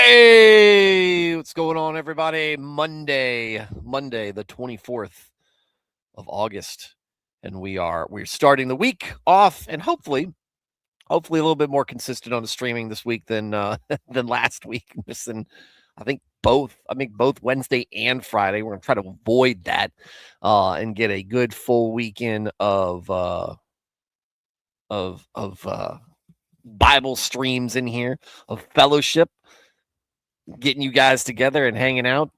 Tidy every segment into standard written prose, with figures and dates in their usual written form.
Hey, what's going on, everybody? Monday, the 24th of August, and we're starting the week off, and hopefully a little bit more consistent on the streaming this week than than last week. Missing, I think both Wednesday and Friday. We're gonna try to avoid that and get a good full weekend of Bible streams in here, of fellowship, getting you guys together and hanging out.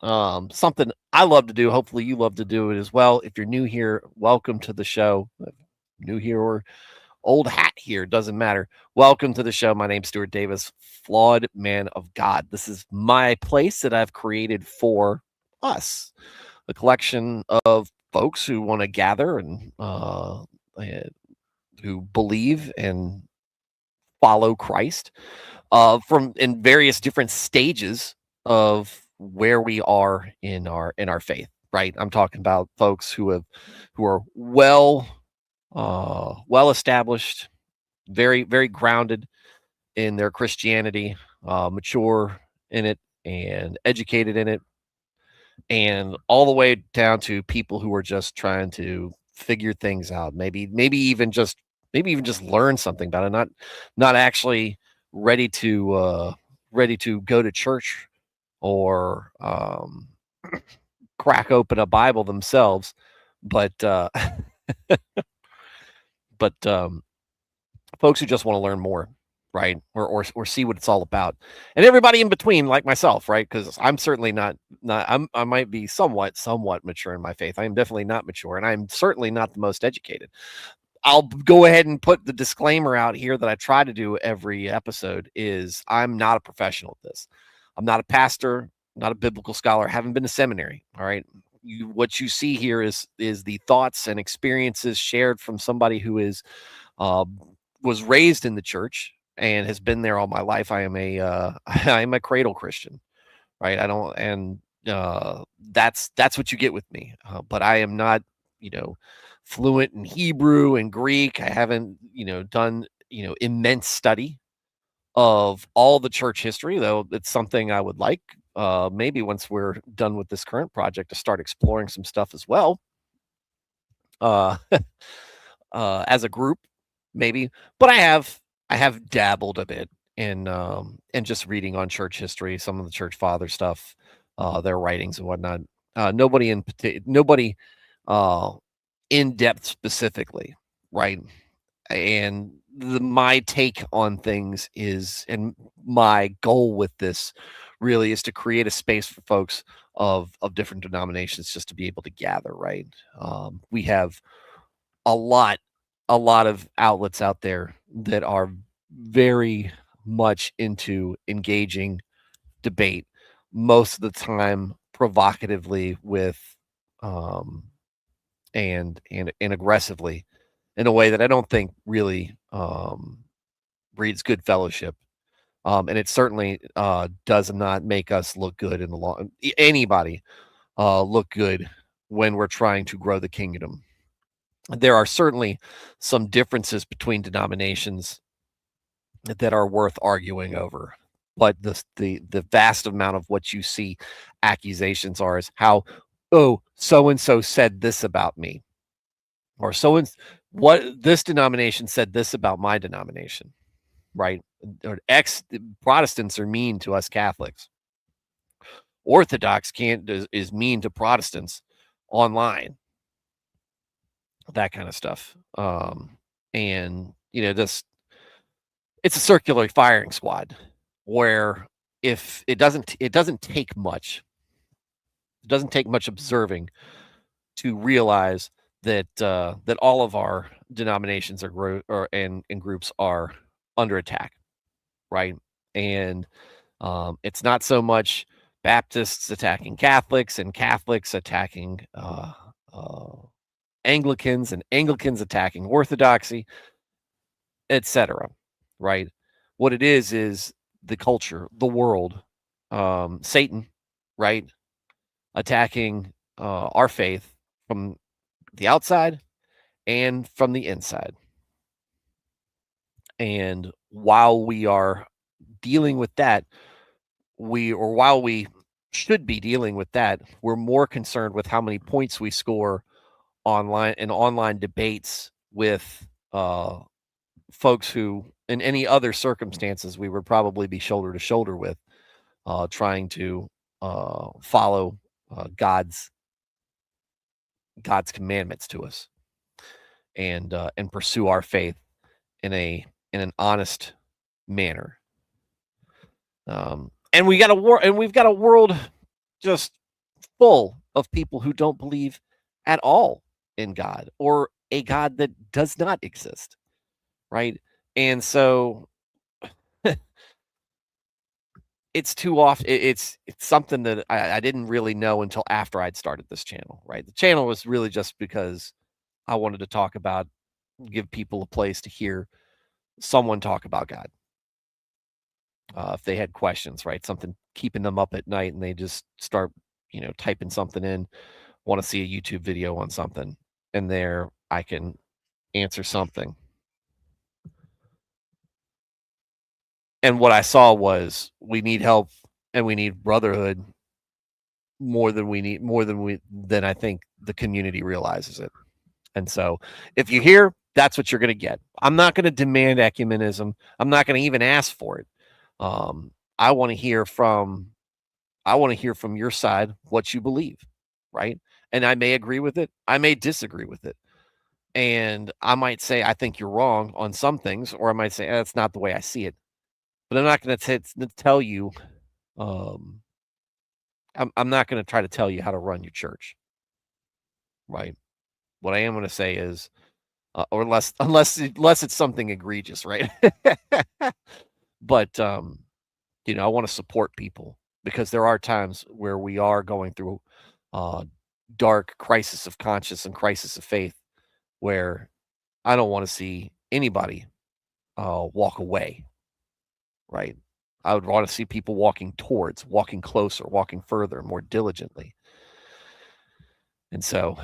Something I love to do. Hopefully, you love to do it as well. If you're new here, welcome to the show. New here or old hat here, doesn't matter. Welcome to the show. My name's Stuart Davis, Flawed Man of God. This is my place that I've created for us, a collection of folks who want to gather and who believe and follow Christ from in various different stages of where we are in our faith. Right, I'm talking about folks who are well established, very grounded in their Christianity, mature in it, and educated in it, and all the way down to people who are just trying to figure things out. Maybe even just learn something about it. Not actually ready to go to church or crack open a Bible themselves, but but folks who just want to learn more, right? Or see what it's all about. And everybody in between, like myself, right? Because I'm certainly not I might be somewhat mature in my faith. I am definitely not mature, and I'm certainly not the most educated. I'll go ahead and put the disclaimer out here that I try to do every episode is I'm not a professional at this. I'm not a pastor, not a biblical scholar, haven't been to seminary. All right. What you see here is the thoughts and experiences shared from somebody who is uh, was raised in the church and has been there all my life. I am a I am a cradle Christian, right? I don't, and that's what you get with me. But I am not, you know, fluent in Hebrew and Greek. I haven't, done immense study of all the church history, though it's something I would like. Maybe once we're done with this current project, to start exploring some stuff as well. Uh, as a group, maybe. But I have dabbled a bit in just reading on church history, some of the church father stuff, their writings and whatnot. Nobody uh, in depth specifically, right? And my take on things is, and my goal with this really is to create a space for folks of different denominations just to be able to gather, right? We have a lot of outlets out there that are very much into engaging debate, most of the time provocatively with um and aggressively, in a way that I don't think really breeds good fellowship. And it certainly does not make us look good in the long, anybody look good when we're trying to grow the kingdom. There are certainly some differences between denominations that are worth arguing over. But the vast amount of what you see accusations are is how, oh, so and so said this about me, or so and what this denomination said this about my denomination, right? Or ex Protestants are mean to us Catholics. Orthodox can't is mean to Protestants online, that kind of stuff. And this it's a circular firing squad where if it doesn't take much. It doesn't take much observing to realize that all of our denominations and groups are under attack, right? And it's not so much Baptists attacking Catholics and Catholics attacking uh, Anglicans and Anglicans attacking Orthodoxy, etc. Right? What it is the culture, the world, Satan, right? Attacking our faith from the outside and from the inside. And while we are dealing with that, while we should be dealing with that, we're more concerned with how many points we score online debates with folks who, in any other circumstances, we would probably be shoulder to shoulder with, trying to follow God's commandments to us, and pursue our faith in an honest manner. And we've got a world just full of people who don't believe at all in God, or a God that does not exist, right? And so it's too often it's something that I didn't really know until after I'd started this channel, right? The channel was really just because I wanted to give people a place to hear someone talk about God. If they had questions, right? Something keeping them up at night and they just start, typing something in, want to see a YouTube video on something, and there I can answer something. And what I saw was we need help and we need brotherhood more than I think the community realizes it. And so if you hear, that's what you're going to get. I'm not going to demand ecumenism. I'm not going to even ask for it. I want to hear from your side what you believe, right? And I may agree with it. I may disagree with it. And I might say, I think you're wrong on some things, or I might say, that's not the way I see it. But I'm not going to tell you, I'm not going to try to tell you how to run your church, right? What I am going to say is, or unless it's something egregious, right? But I want to support people, because there are times where we are going through dark crisis of conscience and crisis of faith, where I don't want to see anybody walk away, right? I would want to see people walking closer, walking further, more diligently. And so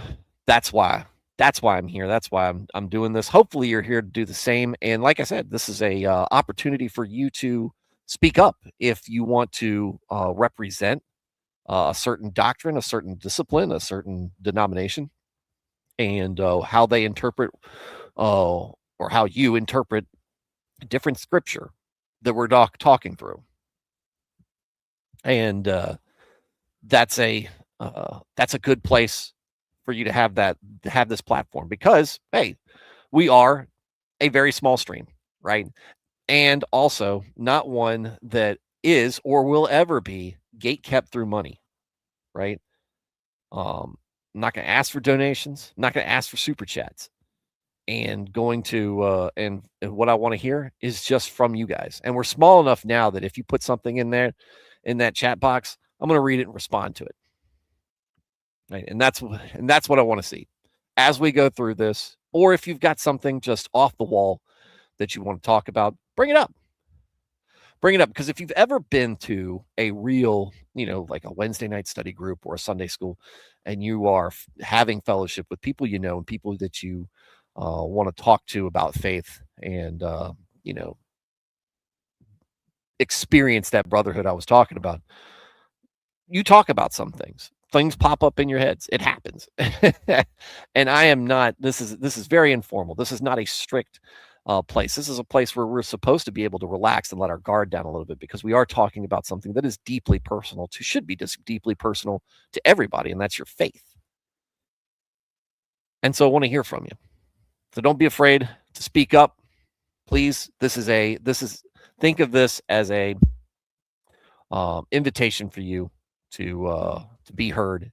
that's why I'm here. That's why I'm doing this. Hopefully you're here to do the same. And like I said, this is a opportunity for you to speak up if you want to represent a certain doctrine, a certain discipline, a certain denomination, and how they interpret or how you interpret different scripture that we're talking through. And that's a good place for you to have this platform, because hey, we are a very small stream, right? And also not one that is or will ever be gate kept through money, right? I'm not going to ask for donations. I'm not going to ask for super chats. And going to and what I want to hear is just from you guys. And we're small enough now that if you put something in there in that chat box, I'm going to read it and respond to it. Right? And that's what I want to see as we go through this. Or if you've got something just off the wall that you want to talk about, bring it up. Because if you've ever been to a real, like a Wednesday night study group or a Sunday school, and you are having fellowship with people and people that you want to talk to about faith, and experience that brotherhood I was talking about, you talk about some things pop up in your heads. It happens. And I am not, this is very informal. This is not a strict place. This is a place where we're supposed to be able to relax and let our guard down a little bit, because we are talking about something that is deeply personal should be just deeply personal to everybody. And that's your faith. And so I want to hear from you. So don't be afraid to speak up, please. Think of this as a invitation for you to be heard.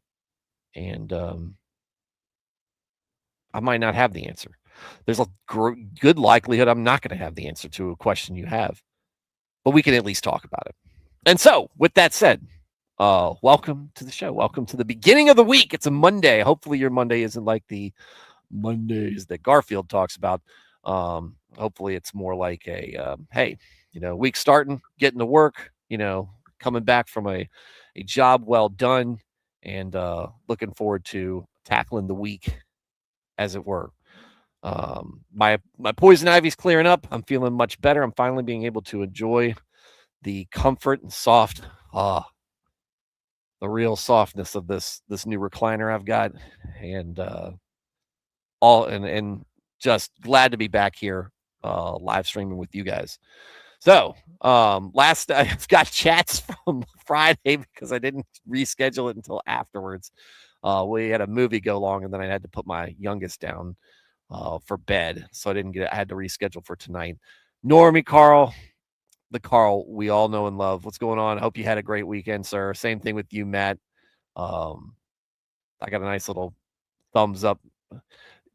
And I might not have the answer. There's a good likelihood I'm not going to have the answer to a question you have, but we can at least talk about it. And so, with that said, welcome to the show. Welcome to the beginning of the week. It's a Monday. Hopefully your Monday isn't like the Mondays that Garfield talks about. Hopefully it's more like a, hey, week starting, getting to work, coming back from a job well done, and looking forward to tackling the week, as it were. My poison ivy's clearing up. I'm feeling much better. I'm finally being able to enjoy the comfort and soft Ah, the real softness of this new recliner I've got, and all and just glad to be back here, live streaming with you guys. So, last I've got chats from Friday because I didn't reschedule it until afterwards. We had a movie go long, and then I had to put my youngest down for bed, so I didn't get. I had to reschedule for tonight. Normie, Carl, the Carl we all know and love. What's going on? I hope you had a great weekend, sir. Same thing with you, Matt. I got a nice little thumbs up.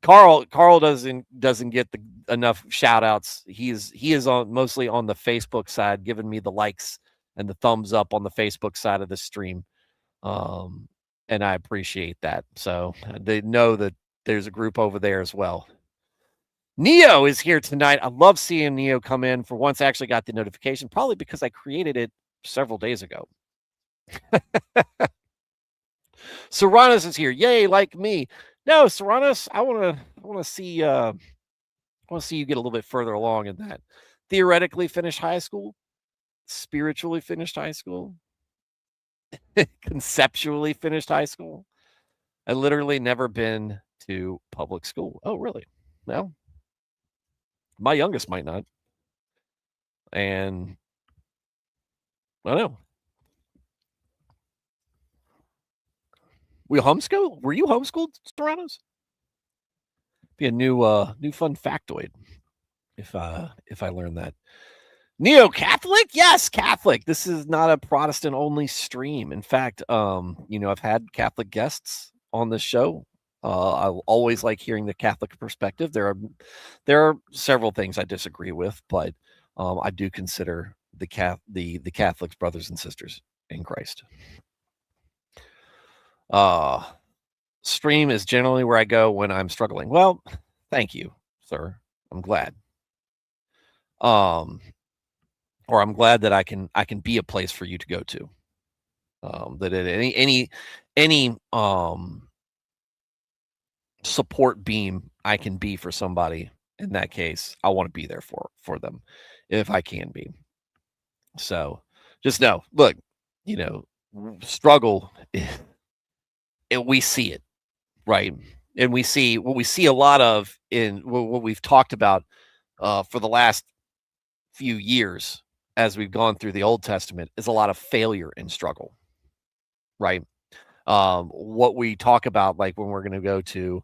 Carl doesn't get the enough shout outs. He is on mostly on the Facebook side, giving me the likes and the thumbs up on the Facebook side of the stream. Um, and I appreciate that. So they know that there's a group over there as well. Neo is here tonight. I love seeing Neo come in. For once, I actually got the notification, probably because I created it several days ago. Serranos is here. Yay, like me. No, Serranos, I wanna see you get a little bit further along in that. Theoretically finish high school, spiritually finished high school, conceptually finished high school. I literally never been to public school. Oh, really? Well, my youngest might not. And I don't know. We homeschool? Were you homeschooled, Serranos? Be a new fun factoid if I learn that. Neo Catholic? Yes, Catholic. This is not a Protestant only stream. In fact, I've had Catholic guests on this show. I always like hearing the Catholic perspective. There are several things I disagree with, but I do consider the Catholics brothers and sisters in Christ. Stream is generally where I go when I'm struggling. Well, thank you, sir. I'm glad. Or I'm glad that I can be a place for you to go to. That at any support beam I can be for somebody, in that case, I want to be there for them if I can be. So just know, look, struggle, and we see it, right? And we see what we see a lot of in what we've talked about for the last few years as we've gone through the Old Testament is a lot of failure and struggle, right? What we talk about, like when we're going to go to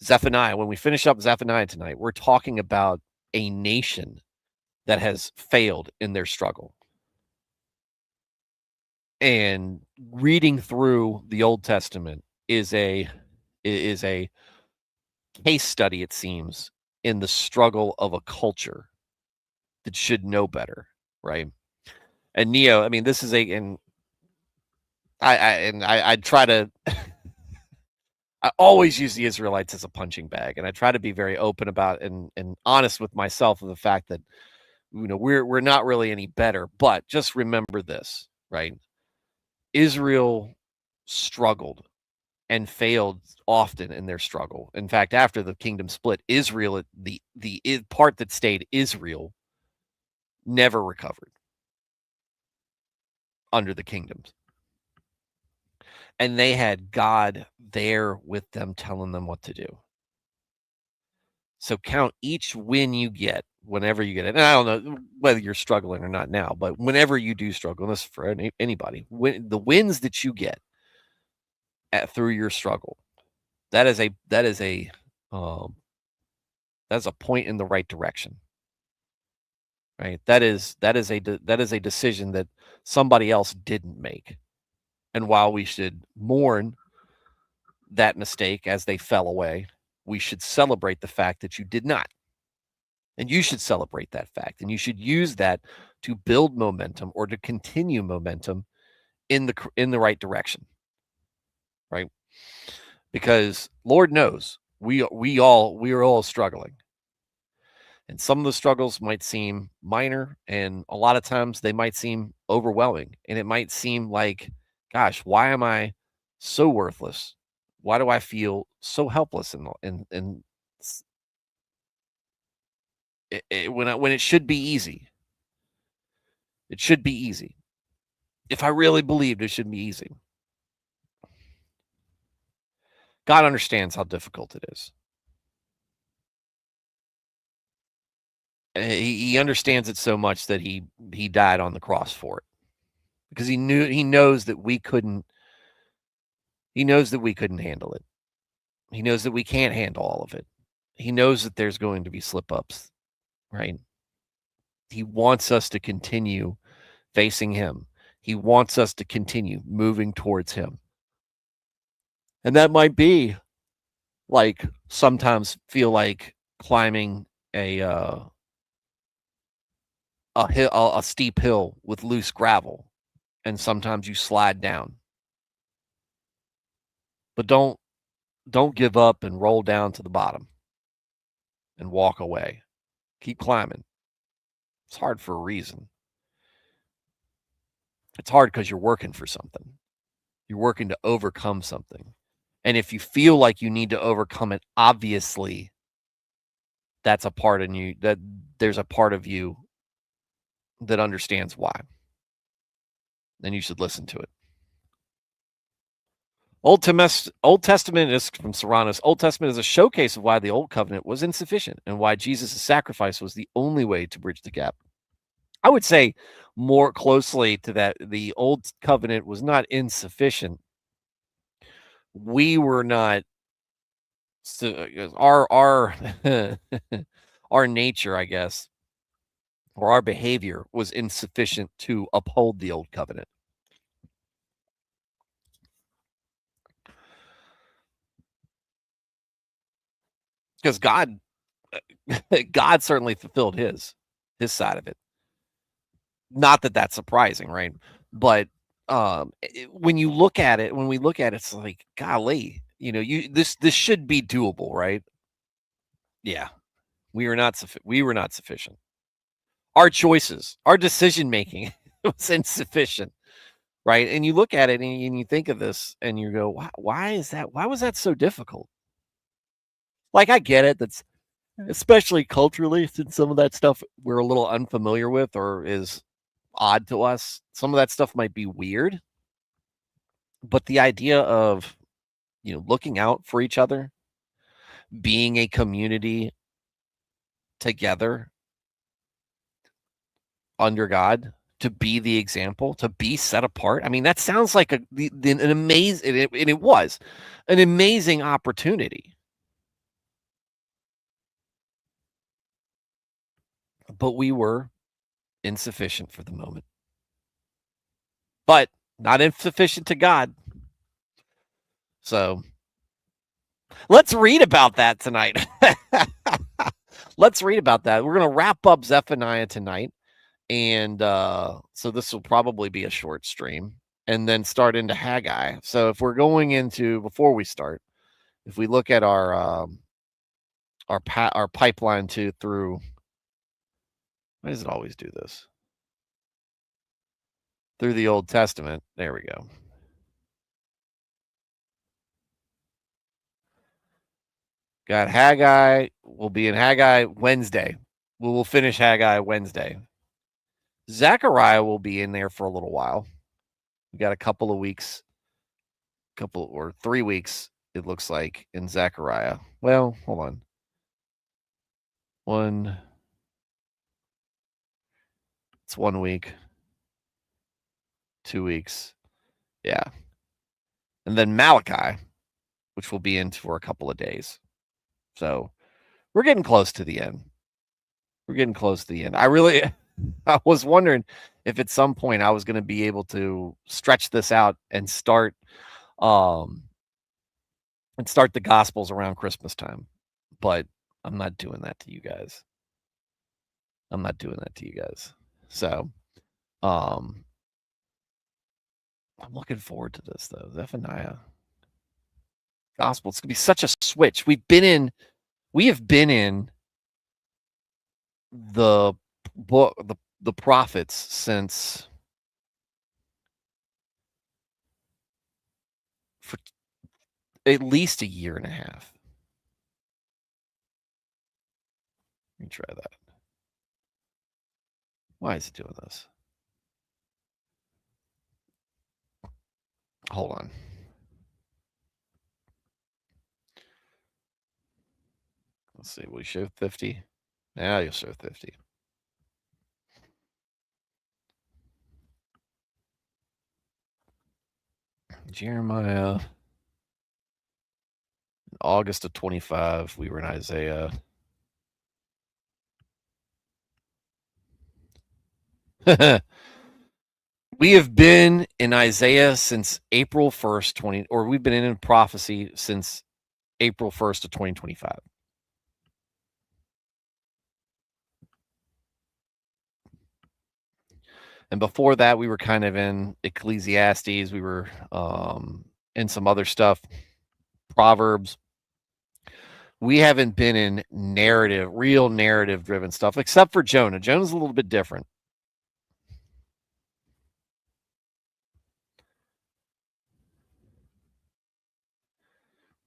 Zephaniah, when we finish up Zephaniah tonight, we're talking about a nation that has failed in their struggle. And reading through the Old Testament is a case study, it seems, in the struggle of a culture that should know better, right? And Neo, I mean, this is and I try to I always use the Israelites as a punching bag, and I try to be very open about and honest with myself of the fact that we're not really any better. But just remember this, right? Israel struggled and failed often in their struggle. In fact, after the kingdom split, Israel, the part that stayed Israel, never recovered under the kingdoms. And they had God there with them, telling them what to do. So count each win you get whenever you get it. And I don't know whether you're struggling or not now, but whenever you do struggle, and this is for anybody, the wins that you get through your struggle, that is a point in the right direction, right? That is a decision that somebody else didn't make. And while we should mourn that mistake as they fell away, we should celebrate the fact that you did not. And you should celebrate that fact. And you should use that to build momentum or to continue momentum in the right direction. Right? Because Lord knows we are all struggling. And some of the struggles might seem minor, and a lot of times they might seem overwhelming. And it might seem like, gosh, why am I so worthless? Why do I feel so helpless and when it should be easy? It should be easy. If I really believed it should be easy. God understands how difficult it is. He understands it so much that he died on the cross for it because he knows that we couldn't handle it. He knows that we can't handle all of it. He knows that there's going to be slip ups, right? He wants us to continue facing him. He wants us to continue moving towards him. And that might be like sometimes feel like climbing a steep hill with loose gravel, and sometimes you slide down. But don't give up and roll down to the bottom and walk away. Keep climbing. It's hard for a reason. It's hard because you're working for something. You're working to overcome something. And if you feel like you need to overcome it, obviously that's a part in you that there's a part of you that understands why. Then you should listen to it. Old Testament is from Serranos. Old Testament is a showcase of why the Old Covenant was insufficient and why Jesus' sacrifice was the only way to bridge the gap. I would say more closely to that, the Old Covenant was not insufficient. We were not our our nature, I guess, or our behavior was insufficient to uphold the Old Covenant. Because God certainly fulfilled his side of it. Not that that's surprising, right? But when you look at it, when we look at it, it's like, golly, this should be doable, right? Yeah, we were not sufficient. Our choices, our decision making was insufficient, right? And you look at it and you think of this and you go, why is that? Why was that so difficult? Like, I get it. That's especially culturally, since some of that stuff we're a little unfamiliar with or is odd to us. Some of that stuff might be weird, but the idea of, looking out for each other, being a community together under God, to be the example, to be set apart. I mean, that sounds like an amazing, and it was an amazing opportunity, but we were insufficient for the moment, but not insufficient to God. So let's read about that tonight. Let's read about that. We're going to wrap up Zephaniah tonight. And so this will probably be a short stream and then start into Haggai. So if we're going into, before we start, if we look at our pipeline through, why does it always do this? Through the Old Testament. There we go. Got Haggai. We'll be in Haggai Wednesday. We will finish Haggai Wednesday. Zechariah will be in there for a little while. We got a couple of weeks, 3 weeks, it looks like, in Zechariah. Well, hold on. It's 1 week, 2 weeks. Yeah. And then Malachi, which will be in for a couple of days. So we're getting close to the end. I was wondering if at some point I was going to be able to stretch this out and start the Gospels around Christmas time. But I'm not doing that to you guys. So, I'm looking forward to this though. Zephaniah Gospel. It's gonna be such a switch. We have been in the book, the prophets since for at least a year and a half. Let me try that. Why is it doing this? Hold on. Let's see. Will you show 50? Now you'll show 50. Jeremiah, August of 25, we were in Isaiah. We have been in Isaiah since April 1st, or we've been in prophecy since April 1st of 2025. And before that, we were kind of in Ecclesiastes. We were in some other stuff, Proverbs. We haven't been in real narrative driven stuff, except for Jonah. Jonah's a little bit different.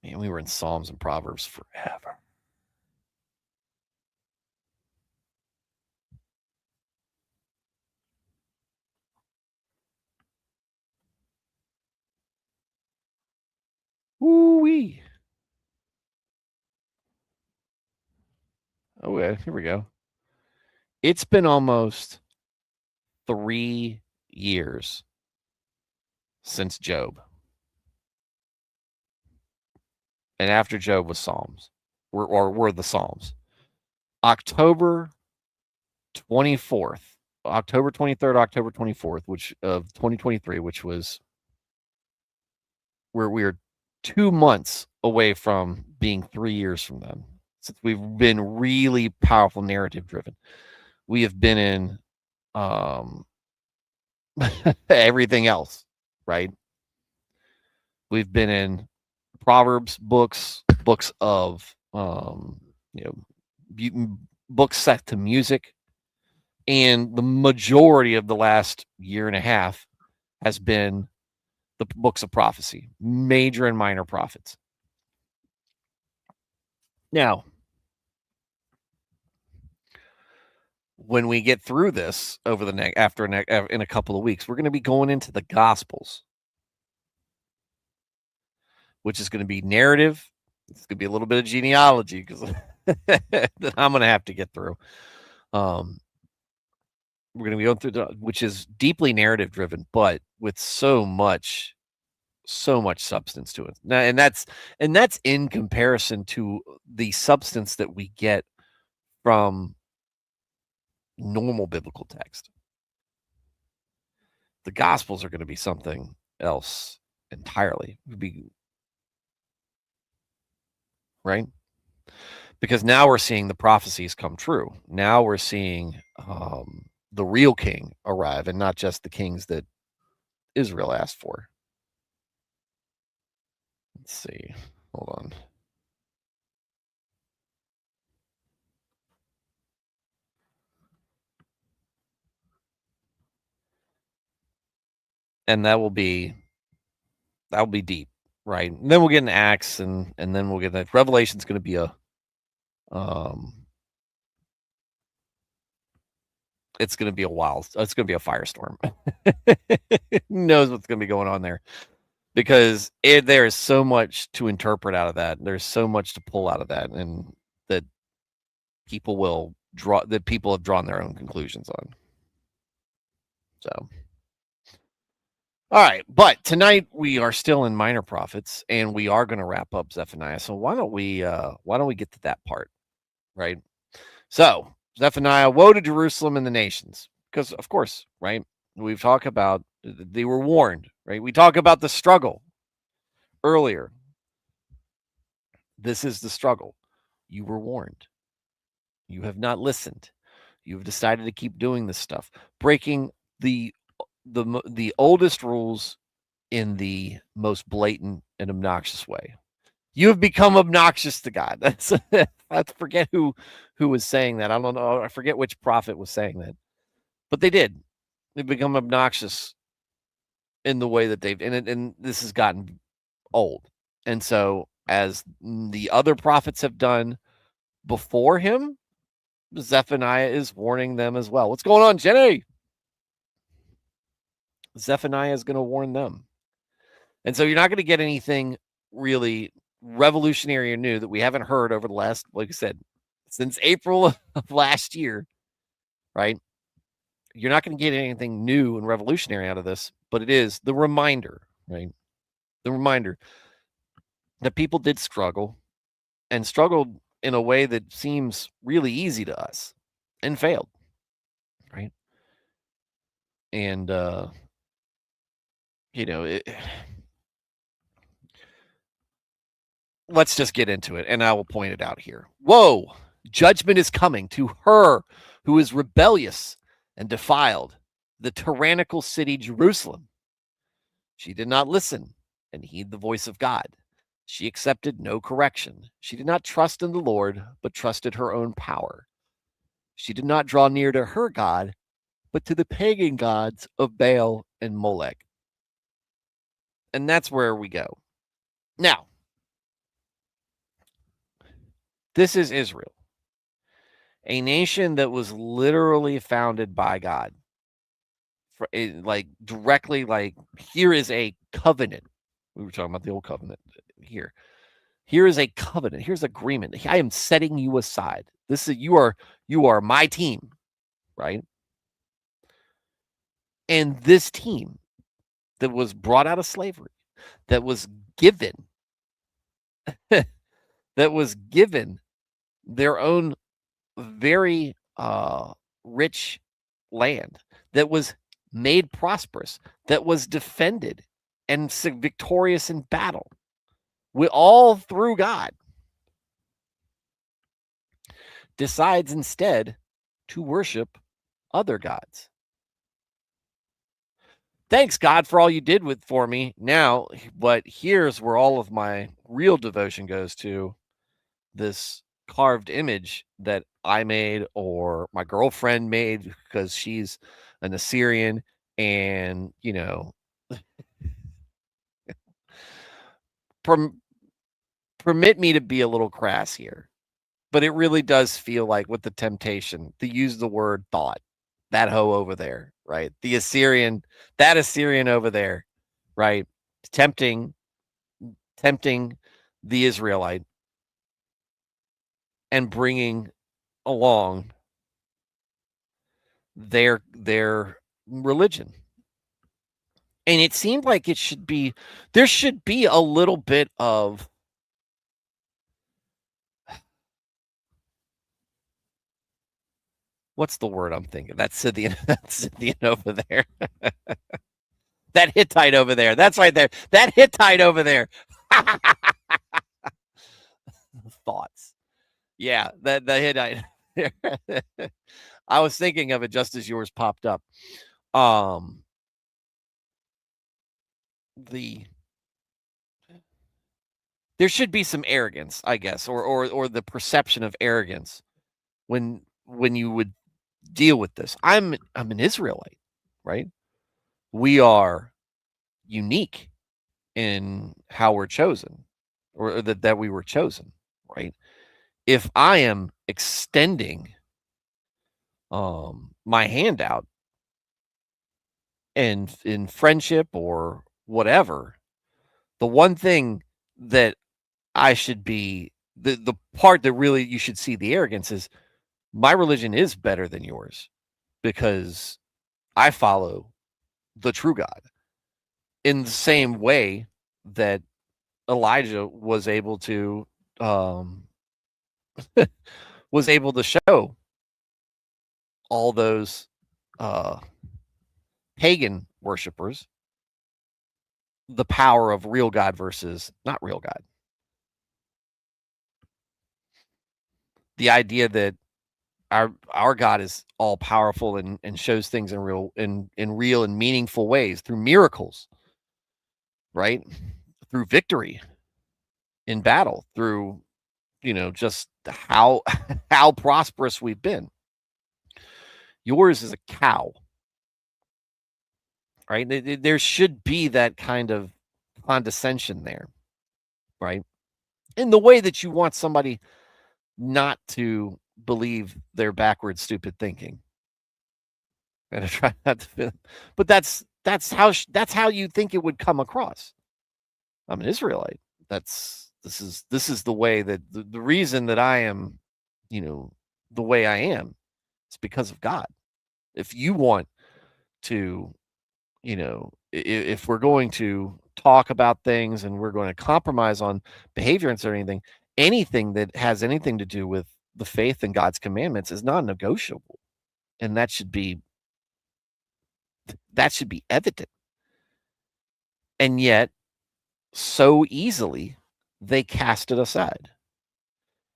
Man, we were in Psalms and Proverbs forever. Woo-wee. Oh, yeah, here we go. It's been almost 3 years since Job. And after Job was Psalms, were the Psalms. October 24th, October 23rd, October 24th, which of 2023, which was where we are 2 months away from being 3 years from then. Since we've been really powerful narrative driven. We have been in everything else, right? We've been in Proverbs books of books set to music, and the majority of the last year and a half has been the books of prophecy, major and minor prophets. Now, when we get through this over the in a couple of weeks, we're going to be going into the Gospels, which is going to be narrative. It's going to be a little bit of genealogy because that I'm going to have to get through. We're going to be going through which is deeply narrative driven, but with so much substance to it. Now, and that's in comparison to the substance that we get from normal biblical text. The Gospels are going to be something else entirely. Right? Because now we're seeing the prophecies come true. Now we're seeing the real king arrive, and not just the kings that Israel asked for. Let's see. Hold on. And that will be deep, right? And then we'll get into Acts, and then we'll get that. Revelation's going to be it's going to be it's going to be a firestorm. Who knows what's going to be going on there? Because there is so much to interpret out of that. There's so much to pull out of that, and that people have drawn their own conclusions on. So, all right, but tonight we are still in minor prophets, and we are going to wrap up Zephaniah. So why don't we get to that part, right? So Zephaniah, woe to Jerusalem and the nations, because of course, right? We've talked about they were warned, right? We talk about the struggle earlier. This is the struggle. You were warned. You have not listened. You've decided to keep doing this stuff, breaking the oldest rules in the most blatant and obnoxious way. You have become obnoxious to God. That's I forget who was saying that. I don't know. I forget which prophet was saying that, but they did. They've become obnoxious in the way that and this has gotten old. And so, as the other prophets have done before him, Zephaniah is warning them as well. What's going on, Jenny? Zephaniah is going to warn them. And so you're not going to get anything really revolutionary or new that we haven't heard over the last, like I said, since April of last year, right? You're not going to get anything new and revolutionary out of this, but it is the reminder, right? The reminder that people did struggle and struggled in a way that seems really easy to us and failed, right? And, let's just get into it, and I will point it out here. Woe! Judgment is coming to her who is rebellious and defiled, the tyrannical city Jerusalem. She did not listen and heed the voice of God. She accepted no correction. She did not trust in the Lord, but trusted her own power. She did not draw near to her God, but to the pagan gods of Baal and Molech. And that's where we go. Now, this is Israel, a nation that was literally founded by God. Like directly, like here is a covenant. We were talking about the old covenant here. Here is a covenant. Here's agreement. I am setting you aside. This is you are my team, right? And this team that was brought out of slavery, that was given, that was given their own very rich land, that was made prosperous, that was defended and victorious in battle, we all through God, decides instead to worship other gods. Thanks, God, for all you did for me. Now, but here's where all of my real devotion goes to this carved image that I made or my girlfriend made because she's an Assyrian. And, permit me to be a little crass here, but it really does feel like with the temptation to use the word thought, that hoe over there, right? That Assyrian over there, right? Tempting the Israelite and bringing along their religion. And it seemed like there should be a little bit of what's the word I'm thinking? That's Scythian over there. That Hittite over there. That's right there. That Hittite over there. Thoughts. Yeah, the Hittite. I was thinking of it just as yours popped up. There should be some arrogance, I guess, or the perception of arrogance when you would deal with this. I'm an Israelite, right? We are unique in how we're chosen, or that we were chosen, right? If I am extending my hand out and in friendship or whatever, the one thing that I should be the part that really you should see the arrogance is my religion is better than yours because I follow the true God in the same way that Elijah was able to show all those pagan worshipers the power of real God versus not real God. The idea that our God is all powerful and shows things in real and meaningful ways through miracles, right? Through victory in battle, through just how prosperous we've been. Yours is a cow, right? There should be that kind of condescension there, right? In the way that you want somebody not to believe their backward, stupid thinking. And I try not to, but that's how you think it would come across, I'm an Israelite. This is the way that the reason that I am, you know, the way I am, it's because of God. If you want to, if we're going to talk about things and we're going to compromise on behavior and anything, anything that has anything to do with the faith and God's commandments is non-negotiable, and that should be evident. And yet, so easily, they cast it aside.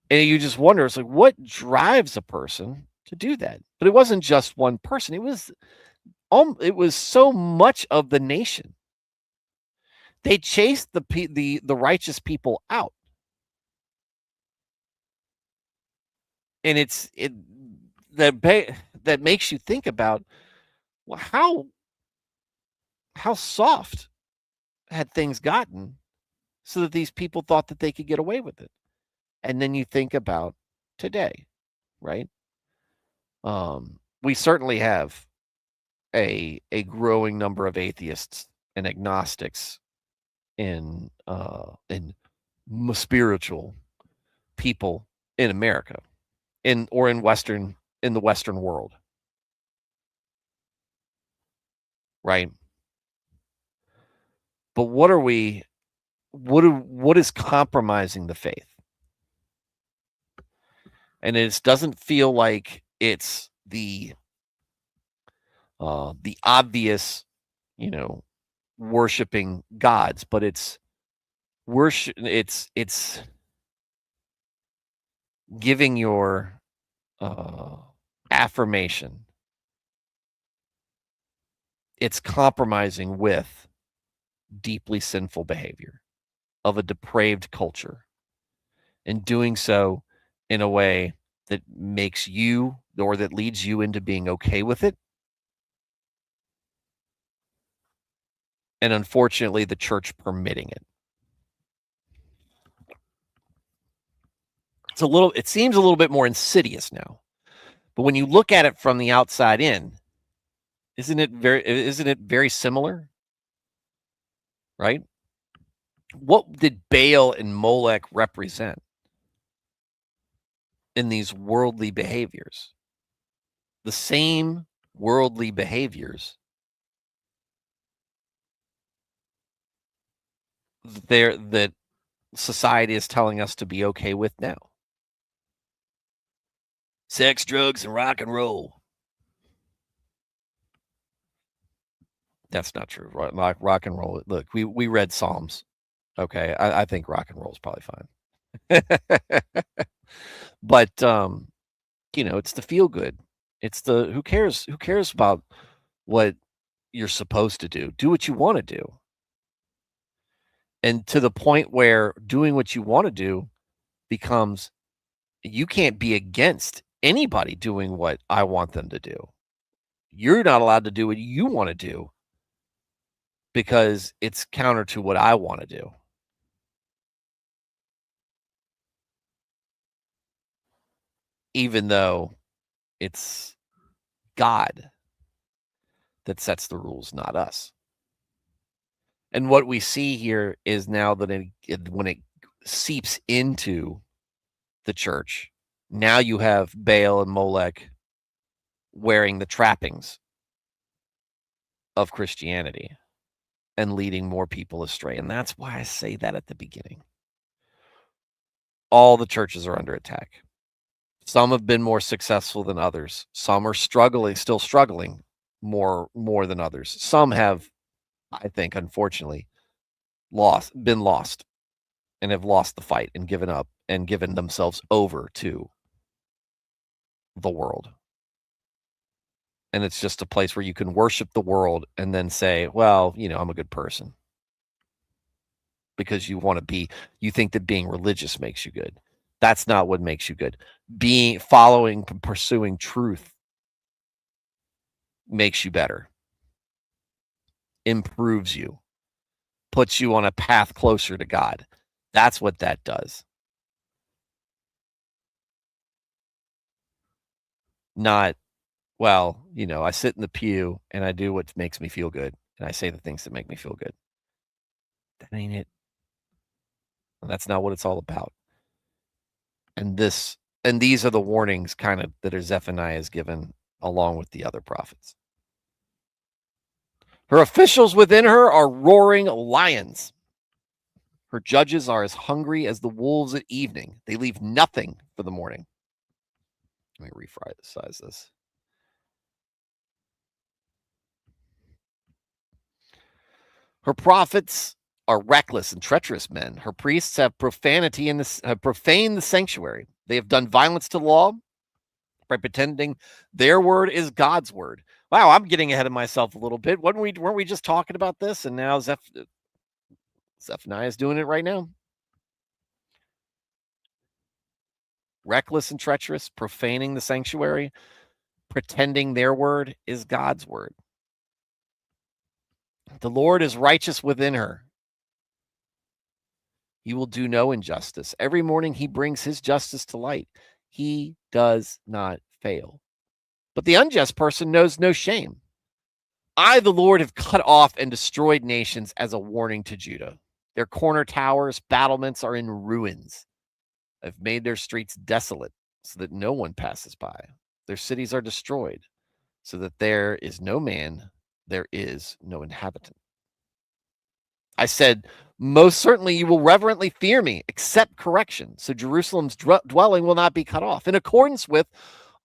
And you just wonder, it's like, what drives a person to do that? But it wasn't just one person. It was so much of the nation. They chased the righteous people out. And that makes you think about, well, how soft had things gotten so that these people thought that they could get away with it. And then you think about today, right? We certainly have a growing number of atheists and agnostics in spiritual people in America, in the Western world, right? But what is compromising the faith? And it doesn't feel like it's the obvious, worshiping gods, but it's worship. It's giving your affirmation. It's compromising with deeply sinful behavior of a depraved culture, and doing so in a way that makes you, or that leads you into being okay with it. And unfortunately, the church permitting it. It seems a little bit more insidious now. But when you look at it from the outside in, isn't it very similar? Right? What did Baal and Molech represent in these worldly behaviors? The same worldly behaviors that society is telling us to be okay with now. Sex, drugs, and rock and roll. That's not true. Rock and roll. Look, we read Psalms. Okay, I think rock and roll is probably fine. But it's the feel good. It's the who cares? Who cares about what you're supposed to do? Do what you want to do. And to the point where doing what you want to do becomes, you can't be against anybody doing what I want them to do. You're not allowed to do what you want to do because it's counter to what I want to do. Even though it's God that sets the rules, not us. And what we see here is now that when it seeps into the church, now you have Baal and Molech wearing the trappings of Christianity and leading more people astray. And that's why I say that at the beginning. All the churches are under attack. Some have been more successful than others. Some are still struggling more than others. Some have, I think, unfortunately, been lost and have lost the fight and given up and given themselves over to the world. And it's just a place where you can worship the world and then say, well, I'm a good person. Because you think that being religious makes you good. That's not what makes you good. Pursuing truth makes you better, improves you, puts you on a path closer to God. That's what that does. Not, well, I sit in the pew and I do what makes me feel good, and I say the things that make me feel good. That ain't it. And that's not what it's all about. And these are the warnings kind of that Zephaniah is given along with the other prophets. Her officials within her are roaring lions. Her judges are as hungry as the wolves at evening. They leave nothing for the morning. Let me resize this. Her prophets are reckless and treacherous men. Her priests have profaned the sanctuary. They have done violence to law by pretending their word is God's word. Wow, I'm getting ahead of myself a little bit. Weren't we just talking about this? And now Zephaniah is doing it right now. Reckless and treacherous, profaning the sanctuary, pretending their word is God's word. The Lord is righteous within her. He will do no injustice. Every morning he brings his justice to light. He does not fail. But the unjust person knows no shame. I, the Lord, have cut off and destroyed nations as a warning to Judah. Their corner towers, battlements are in ruins. I've made their streets desolate so that no one passes by. Their cities are destroyed so that there is no man, there is no inhabitant. I said, most certainly you will reverently fear me, accept correction, so Jerusalem's dwelling will not be cut off, in accordance with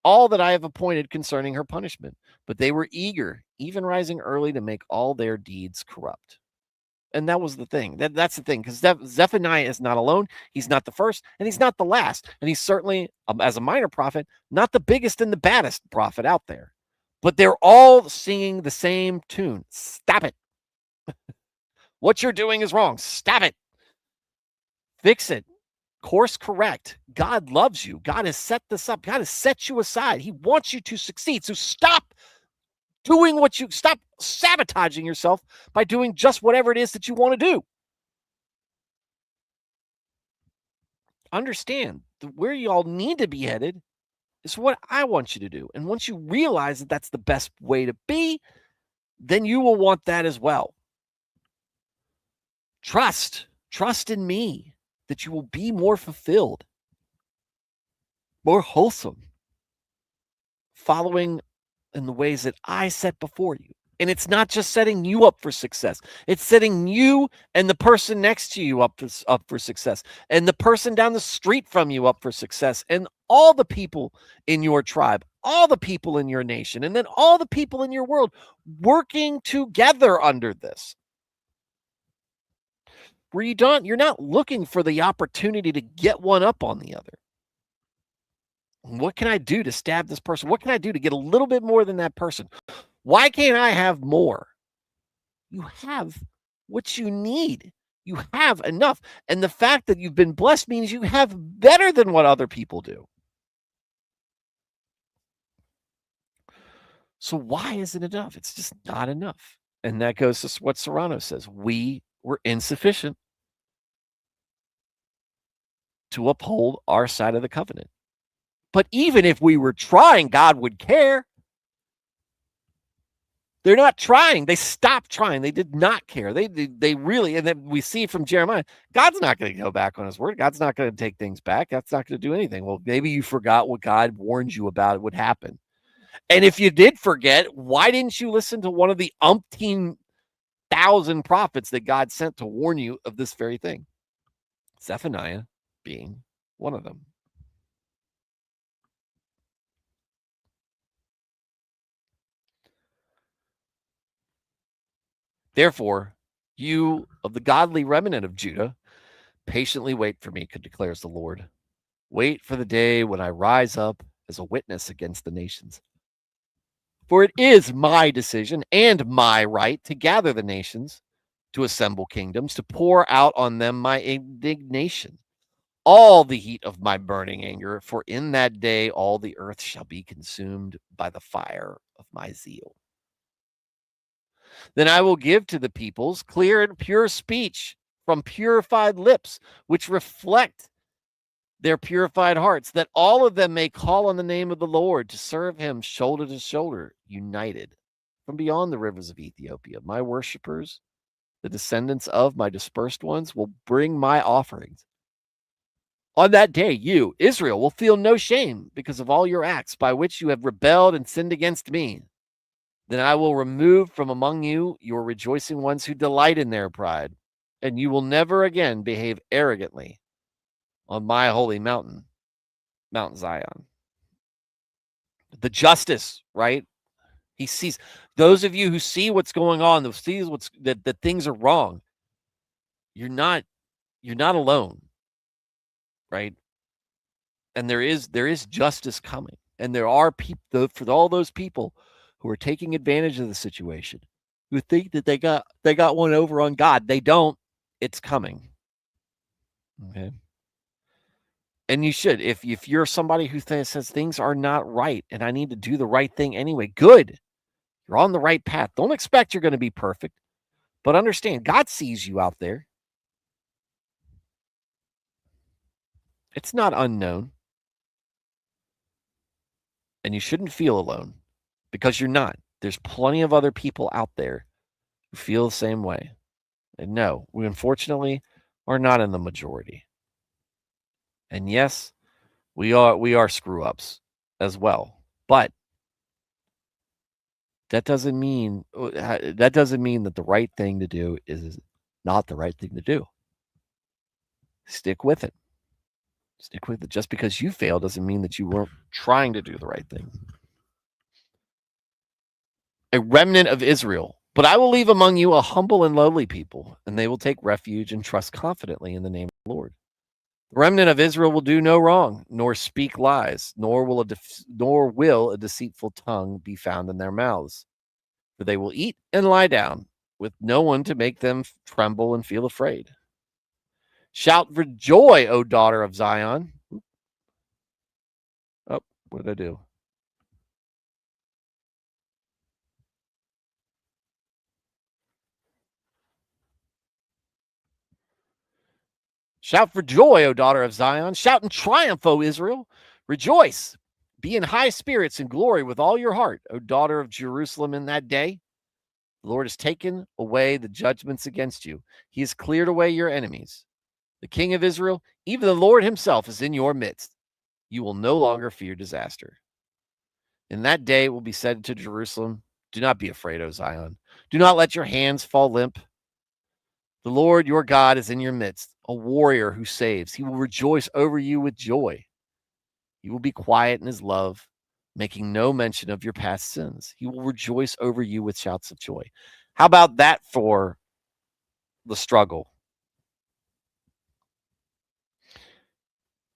all that I have appointed concerning her punishment. But they were eager, even rising early, to make all their deeds corrupt. And that was the thing. That's the thing, because Zephaniah is not alone. He's not the first, and he's not the last. And he's certainly, as a minor prophet, not the biggest and the baddest prophet out there. But they're all singing the same tune. Stop it. What you're doing is wrong. Stop it. Fix it. Course correct. God loves you. God has set this up. God has set you aside. He wants you to succeed. So stop stop sabotaging yourself by doing just whatever it is that you want to do. Understand where you all need to be headed is what I want you to do. And once you realize that that's the best way to be, then you will want that as well. Trust in me that you will be more fulfilled, more wholesome, following in the ways that I set before you. And it's not just setting you up for success. It's setting you and the person next to you up for success, and the person down the street from you up for success, and all the people in your tribe, all the people in your nation, and then all the people in your world working together under this. Where you're not looking for the opportunity to get one up on the other. What can I do to stab this person? What can I do to get a little bit more than that person? Why can't I have more? You have what you need. You have enough. And the fact that you've been blessed means you have better than what other people do. So why isn't it enough? It's just not enough. And that goes to what Serrano says. We were insufficient to uphold our side of the covenant. But even if we were trying, God would care. They're not trying. They stopped trying. They did not care. They really, and then we see from Jeremiah, God's not going to go back on his word. God's not going to take things back. God's not going to do anything. Well, maybe you forgot what God warned you about would happen. And if you did forget, why didn't you listen to one of the umpteen thousand prophets that God sent to warn you of this very thing? Zephaniah being one of them. Therefore, you of the godly remnant of Judah, patiently wait for me, declares the Lord. Wait for the day when I rise up as a witness against the nations. For it is my decision and my right to gather the nations, to assemble kingdoms, to pour out on them my indignation, all the heat of my burning anger, for in that day all the earth shall be consumed by the fire of my zeal. Then I will give to the peoples clear and pure speech from purified lips, which reflect their purified hearts, that all of them may call on the name of the Lord to serve him shoulder to shoulder, united. From beyond the rivers of Ethiopia, my worshipers, the descendants of my dispersed ones, will bring my offerings. On that day, you, Israel, will feel no shame because of all your acts by which you have rebelled and sinned against me. Then I will remove from among you your rejoicing ones who delight in their pride, and you will never again behave arrogantly on my holy mountain, Mount Zion. The justice, right? He sees those of you who see what's going on, who sees that things are wrong. You're not alone, right? And there is justice coming. And there are people for all those people who are taking advantage of the situation, who think that they got one over on God. They don't. It's coming. Okay. And you should, if you're somebody who says things are not right and I need to do the right thing anyway, good. You're on the right path. Don't expect you're going to be perfect, but understand God sees you out there. It's not unknown. And you shouldn't feel alone because you're not. There's plenty of other people out there who feel the same way. And no, we unfortunately are not in the majority. And yes, we are screw ups as well. But that doesn't mean that the right thing to do is not the right thing to do. Stick with it. Stick with it. Just because you fail doesn't mean that you weren't trying to do the right thing. A remnant of Israel. But I will leave among you a humble and lowly people, and they will take refuge and trust confidently in the name of the Lord. The remnant of Israel will do no wrong, nor speak lies, nor will a deceitful tongue be found in their mouths. For they will eat and lie down, with no one to make them tremble and feel afraid. Shout for joy, O daughter of Zion. Oh, what did I do? Shout for joy, O daughter of Zion. Shout in triumph, O Israel. Rejoice. Be in high spirits and glory with all your heart, O daughter of Jerusalem, in that day. The Lord has taken away the judgments against you. He has cleared away your enemies. The King of Israel, even the Lord himself, is in your midst. You will no longer fear disaster. In that day it will be said to Jerusalem, do not be afraid, O Zion. Do not let your hands fall limp. The Lord your God is in your midst, a warrior who saves. He will rejoice over you with joy. He will be quiet in his love, making no mention of your past sins. He will rejoice over you with shouts of joy. How about that for the struggle?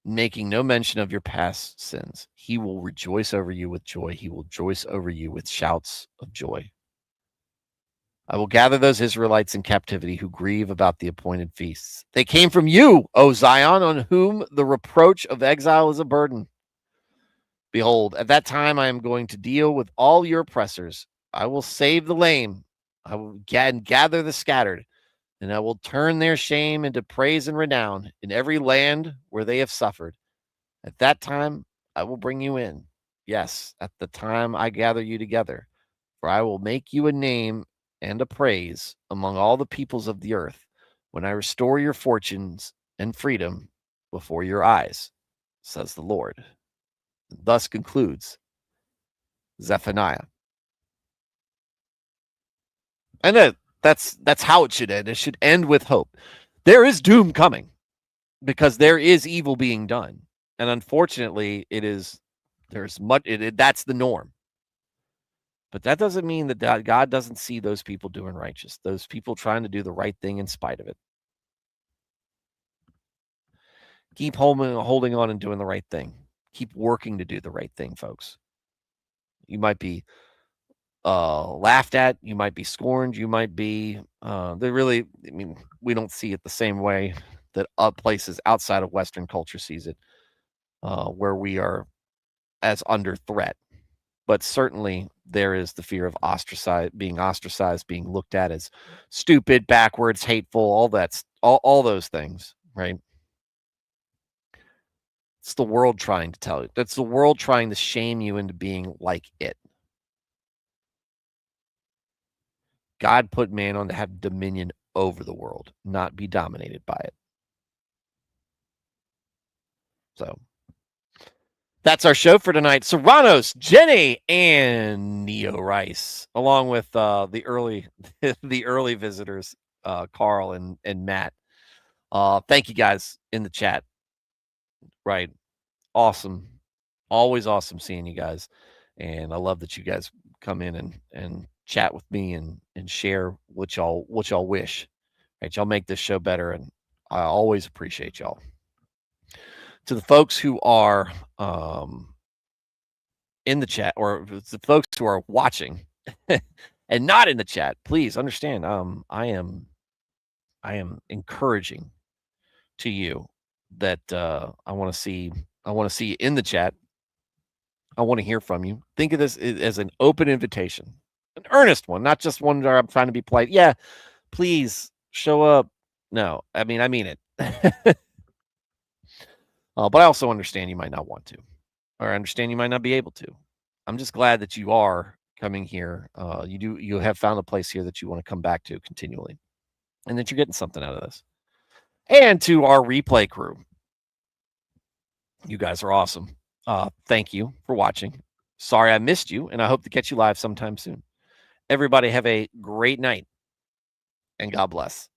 Making no mention of your past sins. He will rejoice over you with joy. He will rejoice over you with shouts of joy. I will gather those Israelites in captivity who grieve about the appointed feasts. They came from you, O Zion, on whom the reproach of exile is a burden. Behold, at that time I am going to deal with all your oppressors. I will save the lame. I will gather the scattered, and I will turn their shame into praise and renown in every land where they have suffered. At that time I will bring you in. Yes, at the time I gather you together, for I will make you a name and a praise among all the peoples of the earth when I restore your fortunes and freedom before your eyes, says the Lord. Thus concludes Zephaniah. And that's how it should end. It should end with hope. There is doom coming because there is evil being done. And unfortunately, that's the norm. But that doesn't mean that God doesn't see those people doing righteous, those people trying to do the right thing in spite of it. Keep holding on and doing the right thing. Keep working to do the right thing, folks. You might be laughed at, you might be scorned, you might be we don't see it the same way that places outside of Western culture sees it, where we are as under threat. But certainly there is the fear of ostracized, being looked at as stupid, backwards, hateful, all those things, right? It's the world trying to tell you. That's the world trying to shame you into being like it. God put man on to have dominion over the world, not be dominated by it. So that's our show for tonight. Serranos, Jenny, and Neo Rice, along with the early the early visitors, Carl and Matt. Thank you guys in the chat. Right. Awesome. Always awesome seeing you guys. And I love that you guys come in and chat with me and share what y'all wish. Right. Y'all make this show better. And I always appreciate y'all. To the folks who are in the chat, or the folks who are watching and not in the chat, please understand I am encouraging to you that I want to see you in the chat. I want to hear from you. Think of this as an open invitation, an earnest one, not just one where I'm trying to be polite. Yeah, please show up. No, I mean it. But I also understand you might not want to, or I understand you might not be able to. I'm just glad that you are coming here. You have found a place here that you want to come back to continually, and that you're getting something out of this. And to our replay crew, you guys are awesome. Thank you for watching. Sorry I missed you, and I hope to catch you live sometime soon. Everybody have a great night, and God bless.